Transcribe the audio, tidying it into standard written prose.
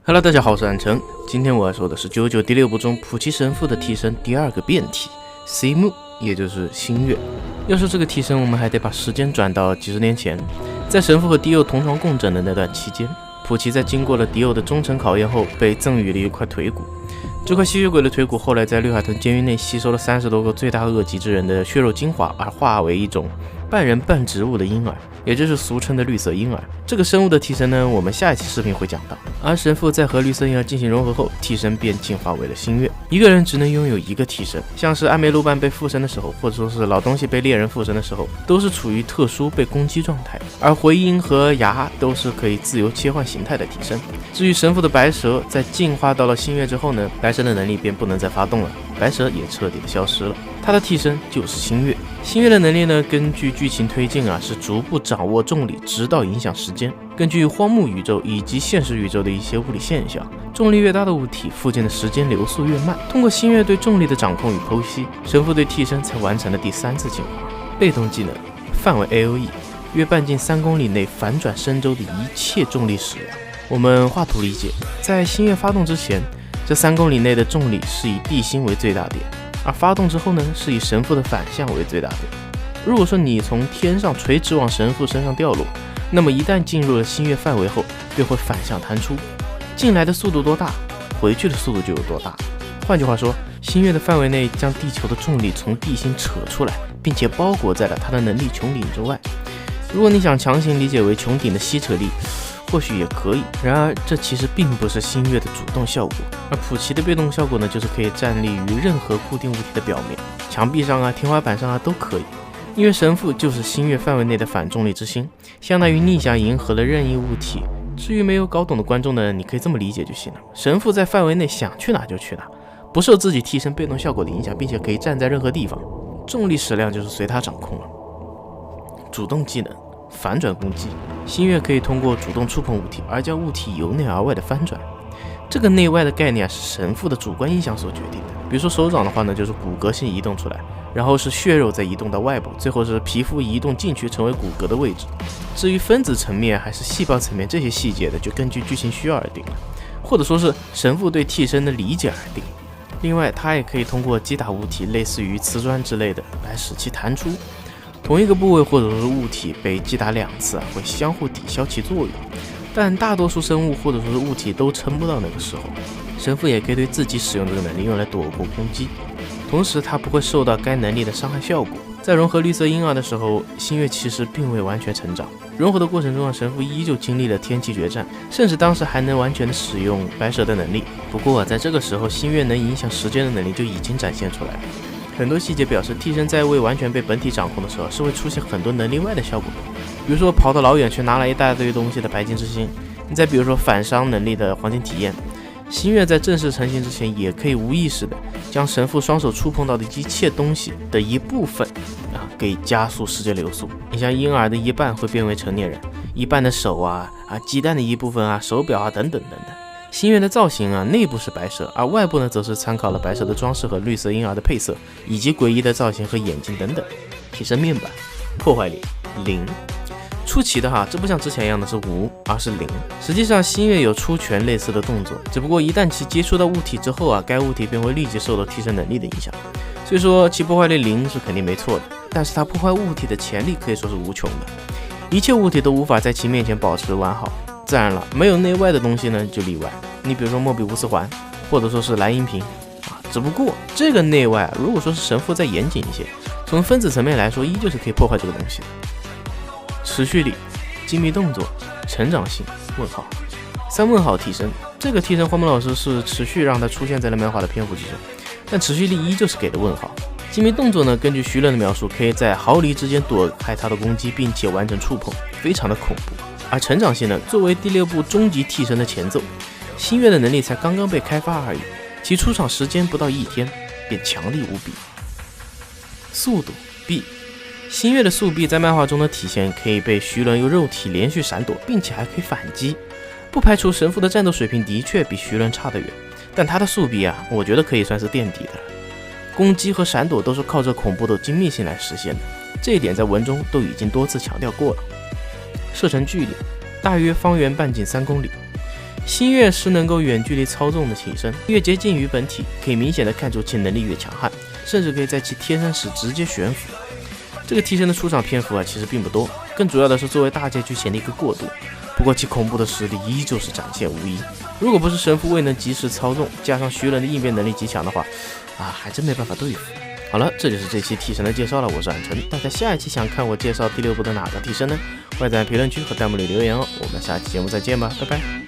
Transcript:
Hello， 大家好，我是安成。今天我要说的是99第6部中普奇神父的替身第二个变体 Simu， 也就是星月。要说这个替身，我们还得把时间转到几十年前，在神父和迪欧同床共枕的那段期间，普奇在经过了迪欧的忠诚考验后，被赠予了一块腿骨。这块吸血鬼的腿骨后来在绿海豚监狱内吸收了30多个罪大恶极之人的血肉精华，而化为一种半人半植物的婴儿，也就是俗称的绿色婴儿。这个生物的替身呢，我们下一期视频会讲到。而神父在和绿色婴儿进行融合后，替身便进化为了星月。一个人只能拥有一个替身，像是安梅鲁班被附身的时候，或者说是老东西被猎人附身的时候，都是处于特殊被攻击状态，而回音和牙都是可以自由切换形态的替身。至于神父的白蛇，在进化到了星月之后呢，白蛇的能力便不能再发动了，白蛇也彻底的消失了。他的替身就是星月。星月的能力呢，根据剧情推进是逐步掌握重力，直到影响时间。根据荒木宇宙以及现实宇宙的一些物理现象，重力越大的物体附近的时间流速越慢。通过星月对重力的掌控与剖析，神父对替身才完成了第3次进化。被动技能范围 AOE， 约半径3公里内反转深周的一切重力矢量。我们画图理解，在星月发动之前，这3公里内的重力是以地心为最大点，而发动之后呢，是以神父的反向为最大点。如果说你从天上垂直往神父身上掉落，那么一旦进入了星月范围后，便会反向弹出，进来的速度多大，回去的速度就有多大。换句话说，星月的范围内将地球的重力从地心扯出来，并且包裹在了它的能力穹顶之外。如果你想强行理解为穹顶的吸扯力，或许也可以，然而这其实并不是星月的主动效果，而普奇的被动效果呢，就是可以站立于任何固定物体的表面，墙壁上天花板上都可以。因为神父就是星月范围内的反重力之星，相当于逆向银河的任意物体。至于没有搞懂的观众呢，你可以这么理解就行了，神父在范围内想去哪就去哪，不受自己替身被动效果的影响，并且可以站在任何地方，重力矢量就是随他掌控了。主动技能反转攻击，星月可以通过主动触碰物体而将物体由内而外的翻转。这个内外的概念是神父的主观印象所决定的。比如说手掌的话呢，就是骨骼先移动出来，然后是血肉再移动到外部，最后是皮肤移动进去成为骨骼的位置。至于分子层面还是细胞层面这些细节的，就根据剧情需要而定了，或者说是神父对替身的理解而定。另外它也可以通过击打物体，类似于瓷砖之类的，来使其弹出。同一个部位或者是物体被击打2次会相互抵消其作用，但大多数生物或者说是物体都撑不到那个时候。神父也可以对自己使用这个能力用来躲过攻击，同时它不会受到该能力的伤害效果。在融合绿色婴儿的时候，星月其实并未完全成长，融合的过程中神父依旧经历了天气决战，甚至当时还能完全的使用白蛇的能力。不过在这个时候，星月能影响时间的能力就已经展现出来了。很多细节表示，替身在未完全被本体掌控的时候，是会出现很多能力外的效果，比如说跑得老远去拿来一大堆东西的白金之星，你再比如说反伤能力的黄金体验。星月在正式成型之前，也可以无意识的将神父双手触碰到的一切东西的一部分给加速时间流速。你像婴儿的一半会变为成年人，一半的手鸡蛋的一部分手表等等等等。星月的造型内部是白蛇，而外部呢则是参考了白蛇的装饰和绿色婴儿的配色，以及诡异的造型和眼睛等等。替身面板破坏力0。出奇的这不像之前一样的是5，而是0。实际上星月有出拳类似的动作，只不过一旦其接触到物体之后该物体便会立即受到替身能力的影响。所以说其破坏力0是肯定没错的，但是它破坏物体的潜力可以说是无穷的，一切物体都无法在其面前保持完好。自然了，没有内外的东西呢就例外，你比如说莫比乌斯环，或者说是蓝银瓶只不过这个内外如果说是神父再严谨一些，从分子层面来说依旧是可以破坏这个东西的。持续力、精密动作、成长性3问号替身。这个替身荒木老师是持续让它出现在了漫画的篇幅之中，但持续力依旧是给的问号。精密动作呢，根据徐伦的描述，可以在毫厘之间躲开他的攻击，并且完成触碰，非常的恐怖。而成长性呢，作为第6部终极替身的前奏，星月的能力才刚刚被开发而已，其出场时间不到1天便强力无比。速度 B。星月的速臂在漫画中的体现可以被徐伦用肉体连续闪躲，并且还可以反击。不排除神父的战斗水平的确比徐伦差得远，但他的速臂我觉得可以算是垫底的了。攻击和闪躲都是靠着恐怖的精密性来实现的，这一点在文中都已经多次强调过了。射程距离大约方圆半径3公里。星月是能够远距离操纵的替身，越接近于本体，可以明显的看出其能力越强悍，甚至可以在其贴身时直接悬浮。这个替身的出场篇幅其实并不多，更主要的是作为大结局前的一个过渡。不过其恐怖的实力依旧是展现无遗。如果不是神父未能及时操纵，加上徐伦的应变能力极强的话，还真没办法对付。好了，这就是这期替身的介绍了，我是冉晨。大家下一期想看我介绍第6部的哪个替身呢？欢迎在评论区和弹幕里留言哦。我们下期节目再见吧，拜拜。